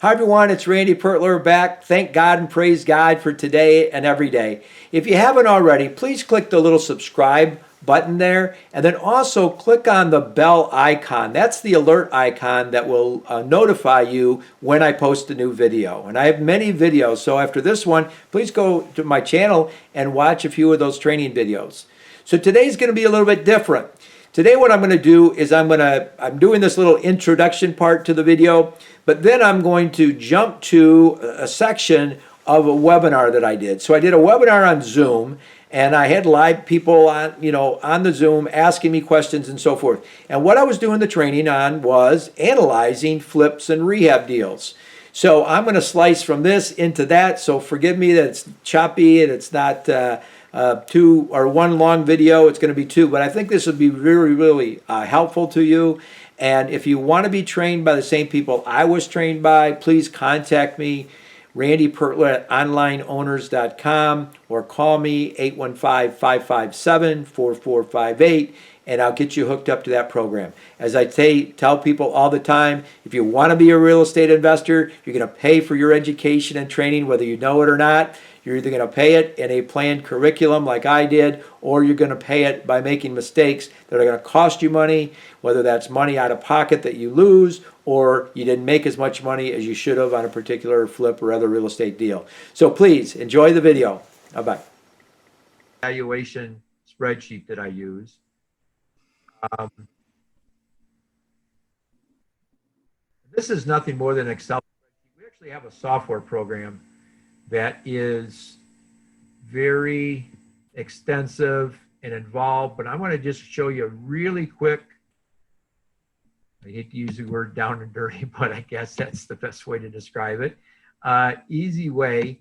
Hi everyone, it's Randy Pertler back. Thank God and praise God for today and every day. If you haven't already, please click the little subscribe button there and then also click on the bell icon. That's the alert icon that will notify you when I post a new video. And I have many videos, so after this one, please go to my channel and watch a few of those training videos. So today's going to be a little bit different. Today what I'm going to do is I'm doing this little introduction part to the video, but then I'm going to jump to a section of a webinar that I did. So I did a webinar on Zoom, and I had live people on the Zoom asking me questions and so forth. And what I was doing the training on was analyzing flips and rehab deals. So I'm going to slice from this into that. So forgive me that it's choppy and it's not two or one long video. It's going to be two, but I think this would be really helpful to you. And if you want to be trained by the same people I was trained by, please contact me, Randy Pertler at onlineowners.com, or call me 815-557-4458, and I'll get you hooked up to that program. As I tell people all the time, if you want to be a real estate investor, you're going to pay for your education and training, whether you know it or not. You're either going to pay it in a planned curriculum like I did, or you're going to pay it by making mistakes that are going to cost you money, whether that's money out of pocket that you lose, or you didn't make as much money as you should have on a particular flip or other real estate deal. So please enjoy the video. Bye-bye. Valuation spreadsheet that I use. This is nothing more than Excel. We actually have a software program that is very extensive and involved, but I'm going to just show you a really quick, I hate to use the word down and dirty, but I guess that's the best way to describe it. Easy way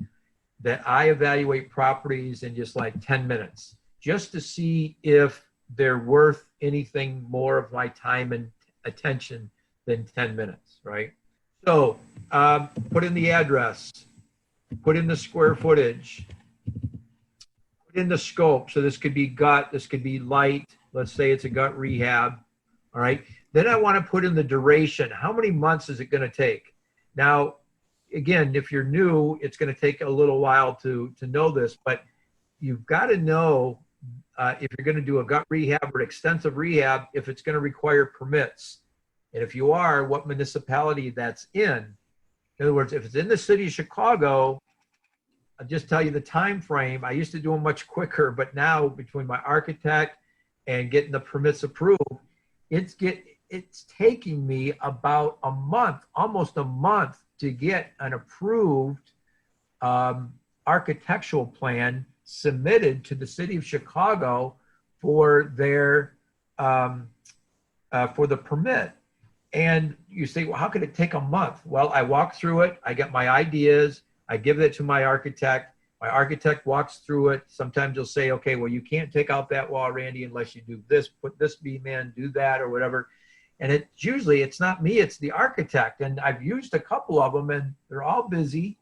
that I evaluate properties in just like 10 minutes, just to see if they're worth anything more of my time and attention than 10 minutes, right? So put in the address, put in the square footage, put in the scope. So this could be gut, this could be light. Let's say it's a gut rehab, all right? Then I want to put in the duration. How many months is it going to take? Now, again, if you're new, it's going to take a little while to know this, but you've got to know if you're going to do a gut rehab or extensive rehab, if it's going to require permits. And if you are, what municipality that's in. In other words, if it's in the city of Chicago, I'll just tell you the time frame. I used to do them much quicker, but now between my architect and getting the permits approved, it's taking me about a month, almost a month, to get an approved architectural plan submitted to the city of Chicago for their for the permit. And you say, well, how could it take a month? Well, I walk through it. I get my ideas. I give it to my architect. My architect walks through it. Sometimes you'll say, okay, well, you can't take out that wall, Randy, unless you do this, put this beam in, do that, or whatever. And it's not me, it's the architect. And I've used a couple of them, and they're all busy.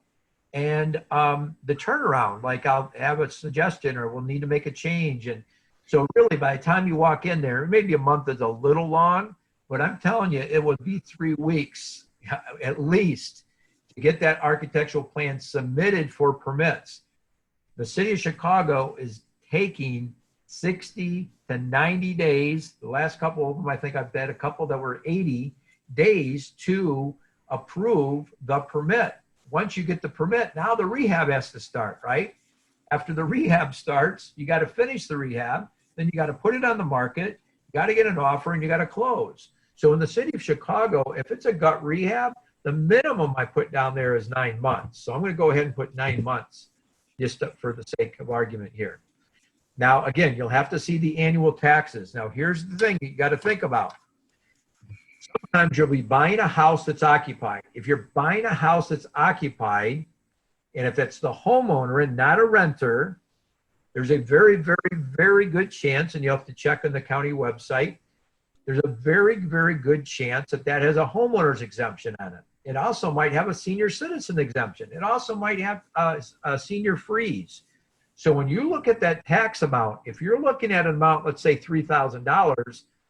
And the turnaround, like I'll have a suggestion or we'll need to make a change. And so really, by the time you walk in there, maybe a month is a little long, but I'm telling you, it would be 3 weeks at least to get that architectural plan submitted for permits. The city of Chicago is taking 60 to 90 days. The last couple of them, I think I've had a couple that were 80 days to approve the permit. Once you get the permit, now the rehab has to start, right? After the rehab starts, you got to finish the rehab, then you got to put it on the market, you got to get an offer, and you got to close. So in the city of Chicago, if it's a gut rehab, the minimum I put down there is 9 months. So I'm going to go ahead and put 9 months just for the sake of argument here. Now, again, you'll have to see the annual taxes. Now, here's the thing you got to think about. Sometimes you'll be buying a house that's occupied. If you're buying a house that's occupied, and if it's the homeowner and not a renter, there's a very good chance, and you have to check on the county website, there's a very good chance that that has a homeowner's exemption on it. It also might have a senior citizen exemption. It also might have a senior freeze. So when you look at that tax amount, if you're looking at an amount, let's say $3,000,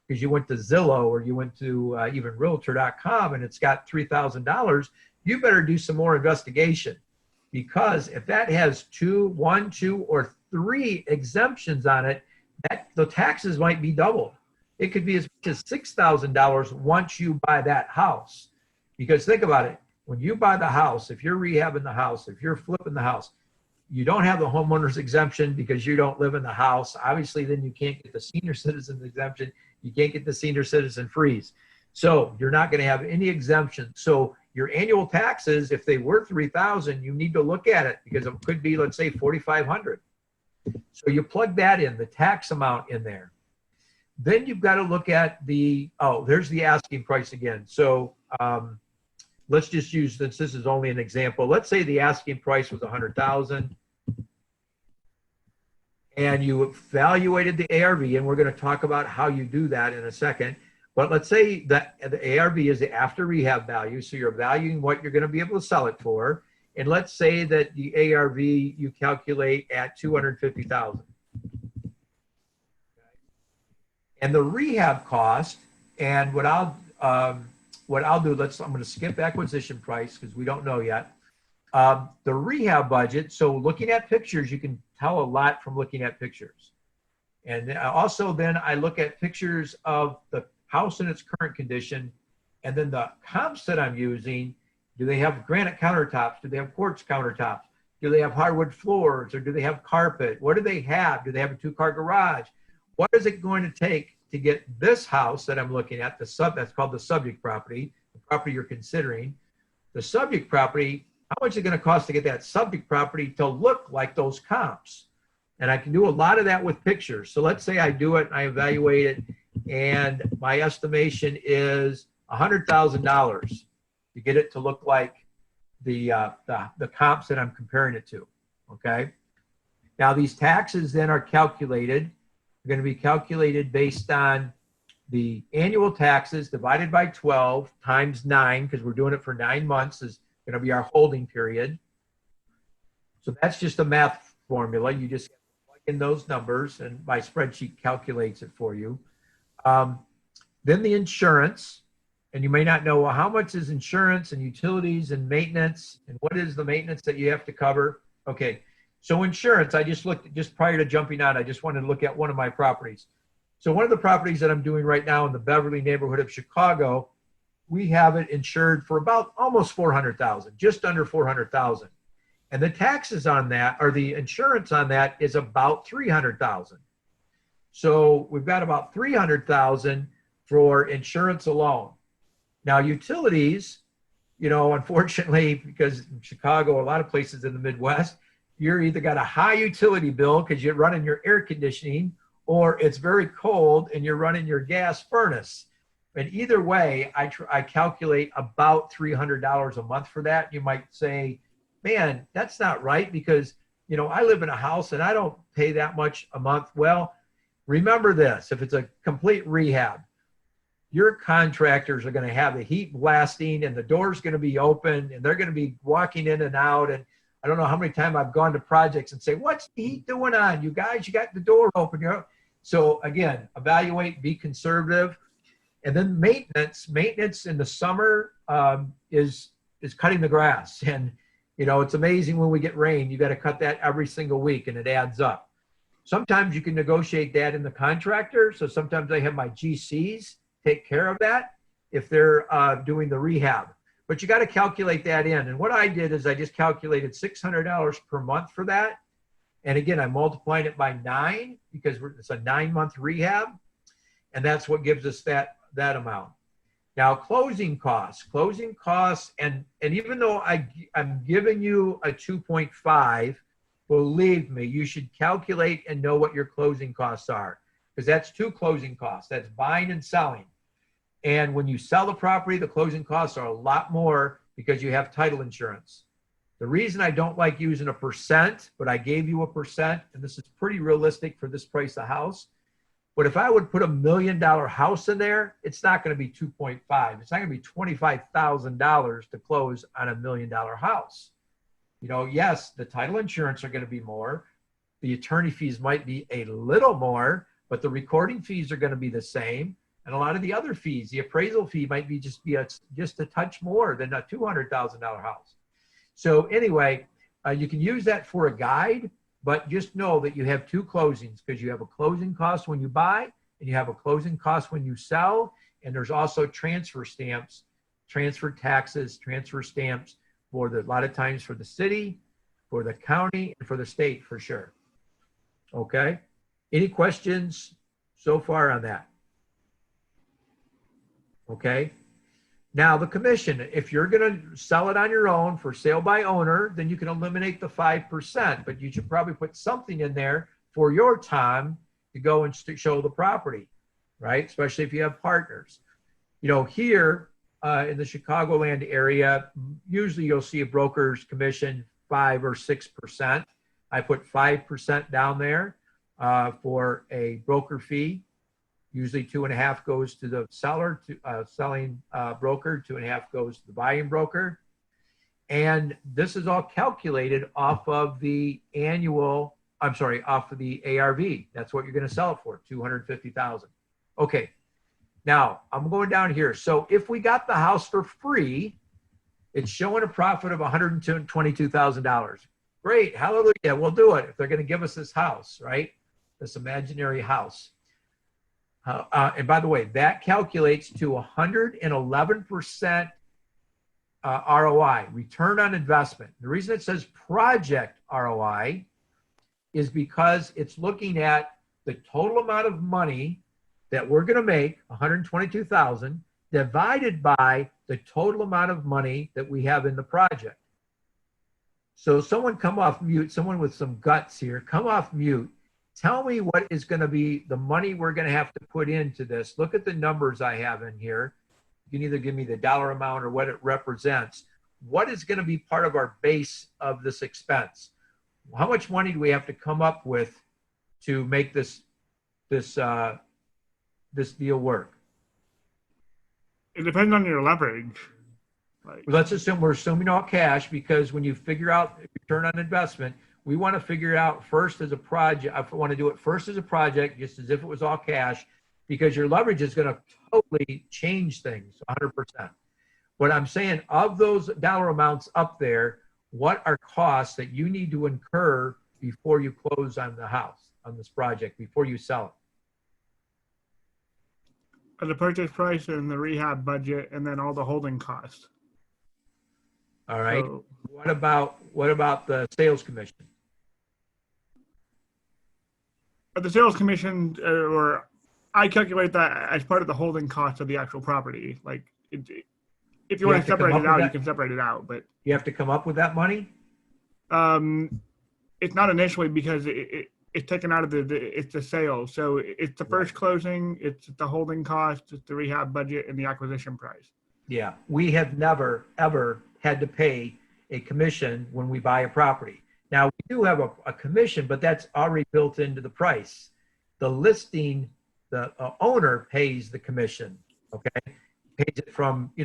because you went to Zillow or you went to even Realtor.com and it's got $3,000, you better do some more investigation, because if that has one, two, or three exemptions on it, the taxes might be doubled. It could be as much as $6,000 once you buy that house. Because think about it, when you buy the house, if you're rehabbing the house, if you're flipping the house, you don't have the homeowner's exemption because you don't live in the house. Obviously, then you can't get the senior citizen exemption. You can't get the senior citizen freeze. So you're not going to have any exemption. So your annual taxes, if they were $3,000, you need to look at it, because it could be, let's say, $4,500. So you plug that in, the tax amount in there. Then you've got to look at there's the asking price again. So let's just use, since this is only an example, let's say the asking price was $100,000 and you evaluated the ARV, and we're going to talk about how you do that in a second. But let's say that the ARV is the after rehab value. So you're valuing what you're going to be able to sell it for. And let's say that the ARV you calculate at $250,000. And the rehab cost, and what I'll do, I'm going to skip acquisition price because we don't know yet. The rehab budget, so looking at pictures, you can tell a lot from looking at pictures. And also then I look at pictures of the house in its current condition, and then the comps that I'm using, do they have granite countertops? Do they have quartz countertops? Do they have hardwood floors, or do they have carpet? What do they have? Do they have a 2-car garage? What is it going to take to get this house that I'm looking at, that's called the subject property, the property you're considering, the subject property, how much is it going to cost to get that subject property to look like those comps? And I can do a lot of that with pictures. So let's say I do it and I evaluate it, and my estimation is $100,000 to get it to look like the comps that I'm comparing it to, okay? Now these taxes then are calculated. They're going to be calculated based on the annual taxes divided by 12 times 9, because we're doing it for 9 months, is going to be our holding period. So that's just a math formula. You just plug in those numbers and my spreadsheet calculates it for you. Then the insurance, and you may not know, well, how much is insurance and utilities and maintenance, and what is the maintenance that you have to cover? Okay, so insurance, I just looked, just prior to jumping on, I just wanted to look at one of my properties. So one of the properties that I'm doing right now in the Beverly neighborhood of Chicago, we have it insured for about almost $400,000, just under $400,000. And the taxes on that, or the insurance on that, is about $300,000. So we've got about $300,000 for insurance alone. Now utilities, you know, unfortunately, because in Chicago, a lot of places in the Midwest, you're either got a high utility bill because you're running your air conditioning, or it's very cold and you're running your gas furnace. And either way, I calculate about $300 a month for that. You might say, man, that's not right, because, you know, I live in a house and I don't pay that much a month. Well, remember this, if it's a complete rehab, your contractors are going to have the heat blasting and the door's going to be open and they're going to be walking in and out. And I don't know how many times I've gone to projects and say, what's the heat doing on? You guys, you got the door open. So again, evaluate, be conservative. And then maintenance in the summer is cutting the grass. And, you know, it's amazing when we get rain, you got to cut that every single week and it adds up. Sometimes you can negotiate that in the contractor. So sometimes I have my GCs take care of that if they're doing the rehab. But you got to calculate that in. And what I did is I just calculated $600 per month for that. And again, I multiplied it by 9 because it's a 9-month rehab. And that's what gives us that amount. Now, closing costs, and even though I'm giving you a 2.5, believe me, you should calculate and know what your closing costs are, because that's 2 closing costs. That's buying and selling. And when you sell the property, the closing costs are a lot more because you have title insurance. The reason I don't like using a percent, but I gave you a percent, and this is pretty realistic for this price of house. But if I would put $1 million house in there, it's not going to be 2.5. It's not going to be $25,000 to close on $1 million house. You know, yes, the title insurance are going to be more. The attorney fees might be a little more, but the recording fees are going to be the same. and a lot of the other fees. The appraisal fee might be just a touch more than a $200,000 house. So anyway, you can use that for a guide, but just know that you have two closings, because you have a closing cost when you buy and you have a closing cost when you sell. And there's also transfer stamps, transfer taxes, transfer stamps for a lot of times for the city, for the county, and for the state for sure. Okay. Any questions so far on that? Okay. Now the commission, if you're going to sell it on your own for sale by owner, then you can eliminate the 5%, but you should probably put something in there for your time to go and show the property, right? Especially if you have partners. You know, here in the Chicagoland area, usually you'll see a broker's commission 5 or 6%. I put 5% down there for a broker fee. Usually 2.5 goes to the seller, selling broker, 2.5 goes to the buying broker. And this is all calculated off of the off of the ARV. That's what you're going to sell it for, $250,000. Okay. Now I'm going down here. So if we got the house for free, it's showing a profit of $122,000. Great. Hallelujah. We'll do it if they're going to give us this house, right? This imaginary house. And by the way, that calculates to 111% ROI, return on investment. The reason it says project ROI is because it's looking at the total amount of money that we're going to make, 122,000, divided by the total amount of money that we have in the project. So someone come off mute, someone with some guts here, come off mute. Tell me what is going to be the money we're going to have to put into this. Look at the numbers I have in here. You can either give me the dollar amount or what it represents. What is going to be part of our base of this expense? How much money do we have to come up with to make this deal work? It depends on your leverage. Let's assume we're assuming all cash, because when you figure out return on investment, we want to figure it out first as a project. I want to do it first as a project, just as if it was all cash, because your leverage is going to totally change things 100%. But I'm saying, of those dollar amounts up there, what are costs that you need to incur before you close on the house, on this project, before you sell it? The purchase price and the rehab budget, and then all the holding costs. All right. So, what about the sales commission? The sales commission, or I calculate that as part of the holding cost of the actual property. Like, if you want to separate it out, you can separate it out. But you have to come up with that money. It's not initially, because it's taken out of it's the sale. So it's the first closing, it's the holding cost, it's the rehab budget, and the acquisition price. Yeah, we have never, ever had to pay a commission when we buy a property. Now, we do have a commission, but that's already built into the price. The listing, the owner pays the commission, okay? Pays it from, the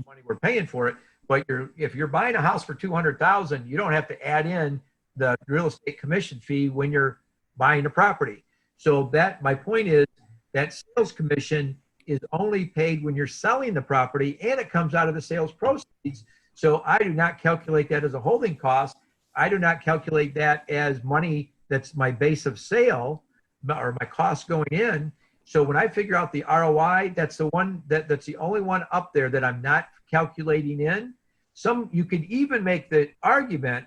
money we're paying for it. But if you're buying a house for $200,000, you don't have to add in the real estate commission fee when you're buying a property. So my point is that sales commission is only paid when you're selling the property, and it comes out of the sales proceeds. So I do not calculate that as a holding cost. I do not calculate that as money that's my base of sale or my cost going in. So when I figure out the ROI, that's the one that's the only one up there that I'm not calculating in. You could even make the argument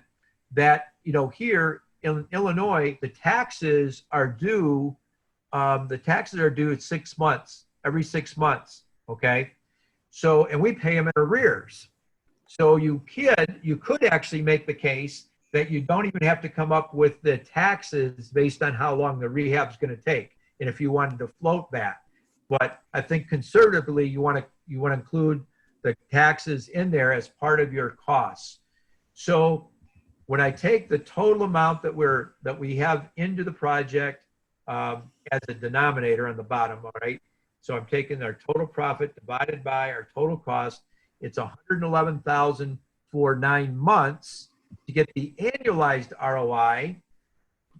that, here in Illinois, the taxes are due. At 6 months, every 6 months. Okay. So, and we pay them in arrears. So you could actually make the case that you don't even have to come up with the taxes based on how long the rehab is going to take. And if you wanted to float that, but I think conservatively, you want to include the taxes in there as part of your costs. So when I take the total amount that we have into the project as a denominator on the bottom, all right? So I'm taking our total profit divided by our total cost. It's $111,000 for 9 months. To get the annualized ROI,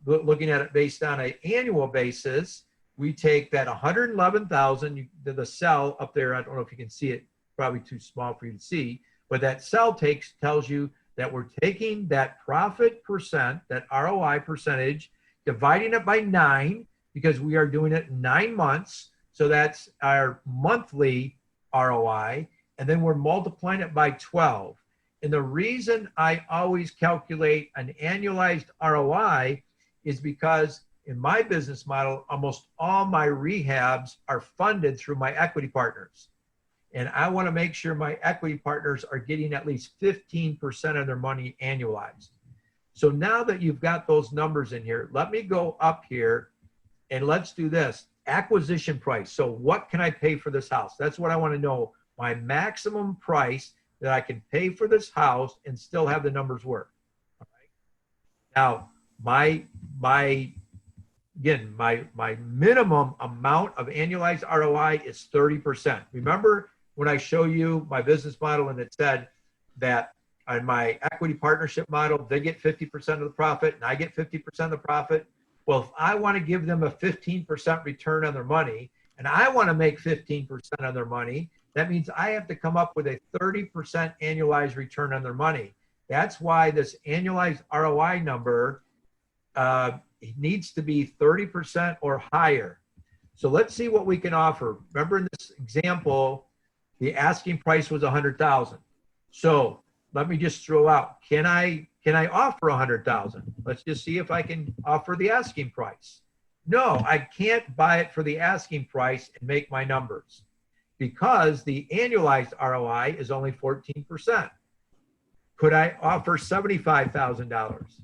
looking at it based on an annual basis, we take that 111,000, the cell up there, I don't know if you can see it, probably too small for you to see, but that cell tells you that we're taking that profit percent, that ROI percentage, dividing it by 9, because we are doing it in 9 months. So that's our monthly ROI. And then we're multiplying it by 12. And the reason I always calculate an annualized ROI is because in my business model, almost all my rehabs are funded through my equity partners. And I want to make sure my equity partners are getting at least 15% of their money annualized. So now that you've got those numbers in here, let me go up here and let's do this. Acquisition price. So what can I pay for this house? That's what I want to know. My maximum price that I can pay for this house and still have the numbers work. All right. Now, my minimum amount of annualized ROI is 30%. Remember when I show you my business model and it said that on my equity partnership model, they get 50% of the profit and I get 50% of the profit. Well, if I want to give them a 15% return on their money and I want to make 15% on their money, that means I have to come up with a 30% annualized return on their money. That's why this annualized ROI number needs to be 30% or higher. So let's see what we can offer. Remember in this example, the asking price was 100,000. So let me just throw out, can I offer 100,000? Let's just see if I can offer the asking price. No, I can't buy it for the asking price and make my numbers because the annualized ROI is only 14%. Could I offer $75,000?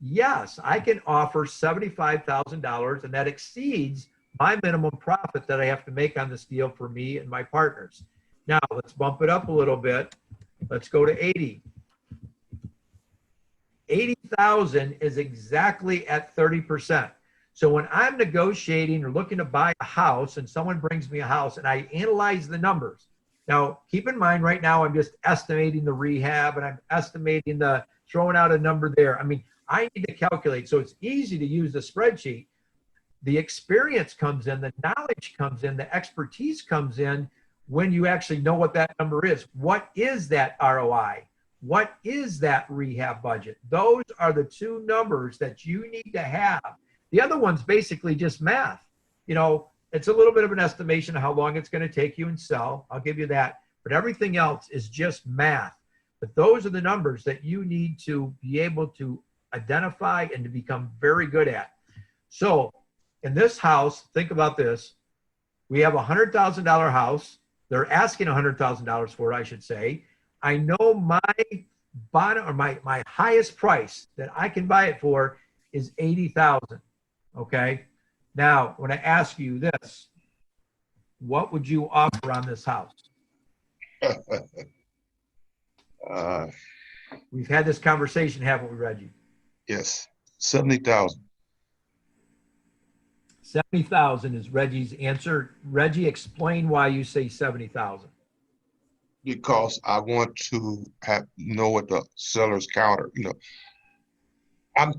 Yes, I can offer $75,000 and that exceeds my minimum profit that I have to make on this deal for me and my partners. Now let's bump it up a little bit. Let's go to 80. 80,000 is exactly at 30%. So when I'm negotiating or looking to buy a house and someone brings me a house and I analyze the numbers. Now, keep in mind right now, I'm just estimating the rehab and I'm estimating the throwing out a number there. I mean, I need to calculate. So it's easy to use the spreadsheet. The experience comes in, the knowledge comes in, the expertise comes in when you actually know what that number is. What is that ROI? What is that rehab budget? Those are the two numbers that you need to have. The other one's basically just math. You know, it's a little bit of an estimation of how long it's going to take you and sell. I'll give you that. But everything else is just math. But those are the numbers that you need to be able to identify and to become very good at. So in this house, think about this. We have a $100,000 house. They're asking $100,000 for it, I should say. I know my bottom or my highest price that I can buy it for is $80,000. Okay. Now, when I ask you this, what would you offer on this house? We've had this conversation, haven't we, Reggie? Yes, 70,000. 70,000 is Reggie's answer. Reggie, explain why you say 70,000. Because I want to know what the seller's counter. You know, I'm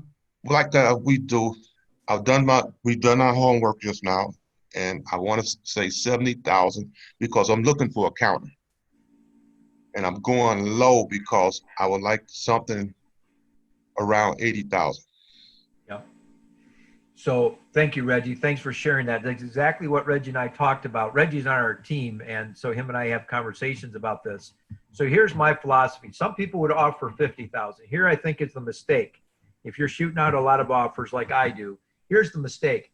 like that. We've done our homework just now, and I want to say 70,000 because I'm looking for a counter, and I'm going low because I would like something around 80,000. Yep. So thank you, Reggie. Thanks for sharing that. That's exactly what Reggie and I talked about. Reggie's on our team, and so him and I have conversations about this. So here's my philosophy. Some people would offer 50,000. Here I think it's the mistake. If you're shooting out a lot of offers like I do, here's the mistake.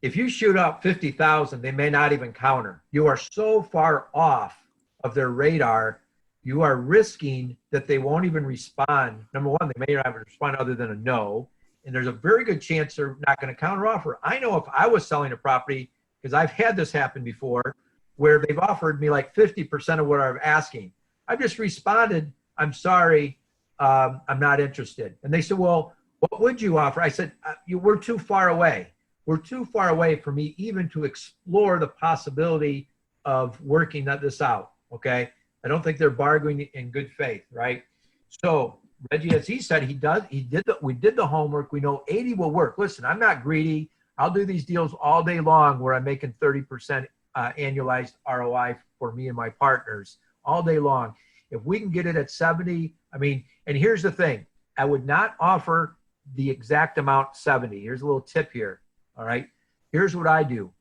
If you shoot out 50,000, they may not even counter. You are so far off of their radar, you are risking that they won't even respond. Number one, they may not even respond other than a no. And there's a very good chance they're not going to counteroffer. I know if I was selling a property, because I've had this happen before, where they've offered me like 50% of what I'm asking. I've just responded, I'm sorry, I'm not interested. And they said, well, what would you offer? I said, we're too far away. We're too far away for me even to explore the possibility of working this out, okay? I don't think they're bargaining in good faith, right? So Reggie, as he said, we did the homework. We know 80 will work. Listen, I'm not greedy. I'll do these deals all day long where I'm making 30% annualized ROI for me and my partners all day long. If we can get it at 70, I mean, and here's the thing, I would not offer the exact amount 70. Here's a little tip here. All right. Here's what I do.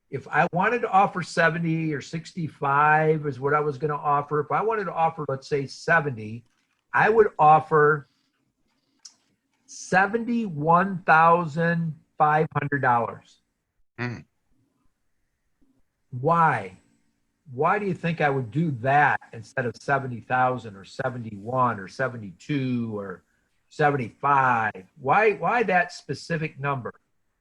If I wanted to offer 70 or 65 is what I was going to offer. If I wanted to offer, let's say 70, I would offer $71,500. Mm. Why? Why do you think I would do that instead of 70,000 or 71 or 72 or 75? Why that specific number?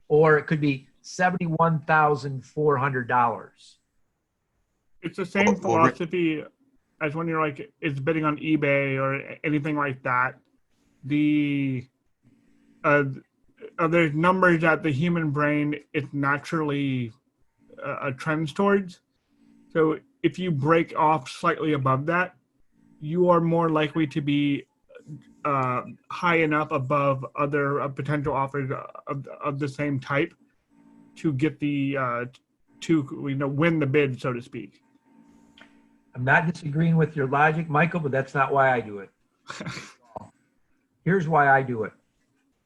Or it could be $71,400. It's the same philosophy as when you're like, it's bidding on eBay or anything like that. There's numbers that the human brain is naturally trends towards. So if you break off slightly above that, you are more likely to be high enough above other potential offers of the same type to get the win the bid, so to speak. I'm not disagreeing with your logic, Michael, but that's not why I do it. Here's why I do it.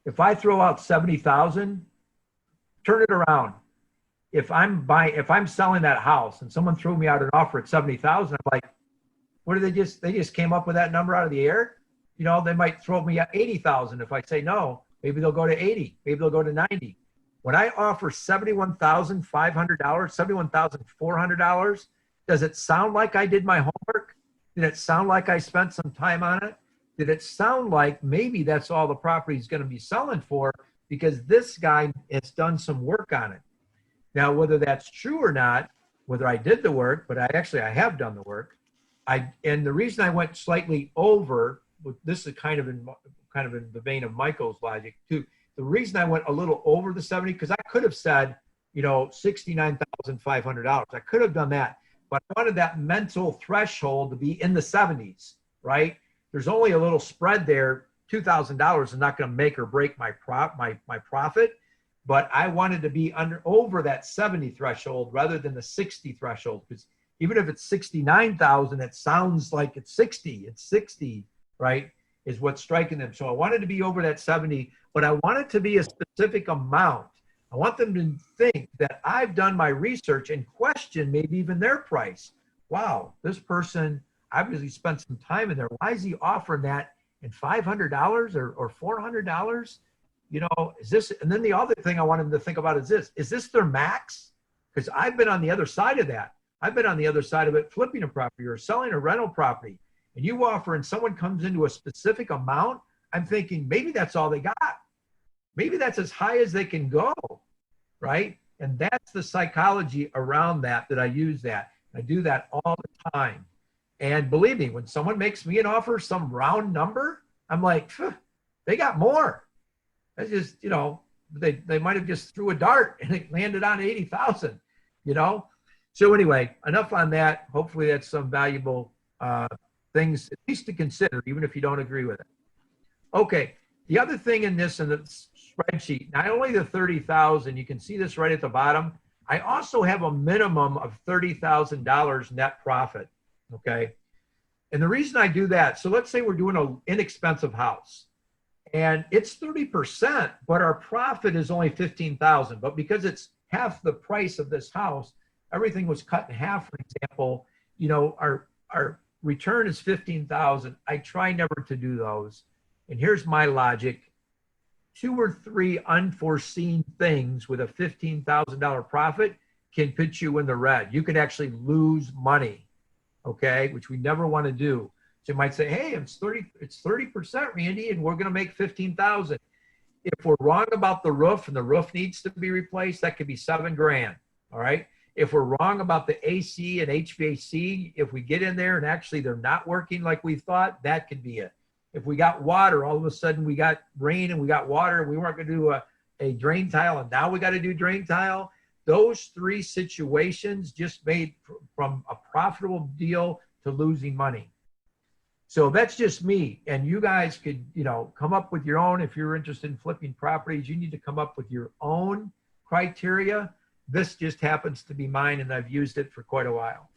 If I throw out 70,000, turn it around. If I'm selling that house and someone threw me out an offer at 70,000, I'm like, what did they just came up with that number out of the air? You know, they might throw me at 80,000. If I say no, maybe they'll go to 80, maybe they'll go to 90. When I offer $71,500, $71,400, does it sound like I did my homework? Did it sound like I spent some time on it? Did it sound like maybe that's all the property is going to be selling for because this guy has done some work on it? Now, whether that's true or not, whether I did the work, but I have done the work. And the reason I went slightly over, this is kind of in the vein of Michael's logic too. The reason I went a little over the 70, because I could have said, $69,500. I could have done that, but I wanted that mental threshold to be in the 70s, right? There's only a little spread there. $2,000 is not going to make or break my profit, but I wanted to be over that 70 threshold rather than the 60 threshold, because even if it's 69,000, it sounds like it's 60. It's 60, right? Is what's striking them. So I wanted to be over that 70, but I want it to be a specific amount. I want them to think that I've done my research and question maybe even their price. Wow, this person obviously spent some time in there. Why is he offering that in $500 or $400? Is this? And then the other thing I want them to think about is this: is this their max? Because I've been on the other side of that. I've been on the other side of it, flipping a property or selling a rental property. And you offer and someone comes into a specific amount, I'm thinking maybe that's all they got. Maybe that's as high as they can go, right? And that's the psychology around that I use that. I do that all the time. And believe me, when someone makes me an offer, some round number, I'm like, they got more. That's just, they might have just threw a dart and it landed on 80,000, So anyway, enough on that. Hopefully that's some valuable things at least to consider, even if you don't agree with it. Okay, the other thing in the spreadsheet, not only the 30,000, you can see this right at the bottom. I also have a minimum of $30,000 net profit. Okay, and the reason I do that, so let's say we're doing an inexpensive house, and it's 30%, but our profit is only 15,000. But because it's half the price of this house, everything was cut in half. For example, our return is 15,000. I try never to do those. And here's my logic. 2 or 3 unforeseen things with a $15,000 profit can put you in the red. You could actually lose money, okay, which we never want to do. So you might say, hey, it's 30%, Randy, and we're going to make 15,000. If we're wrong about the roof and the roof needs to be replaced, that could be $7,000, all right? If we're wrong about the AC and HVAC, if we get in there and actually they're not working like we thought, that could be it. If we got water, all of a sudden we got rain and we got water, we weren't going to do a drain tile, and now we got to do drain tile. Those 3 situations just made from a profitable deal to losing money. So that's just me. And you guys could, come up with your own. If you're interested in flipping properties, you need to come up with your own criteria. This just happens to be mine, and I've used it for quite a while.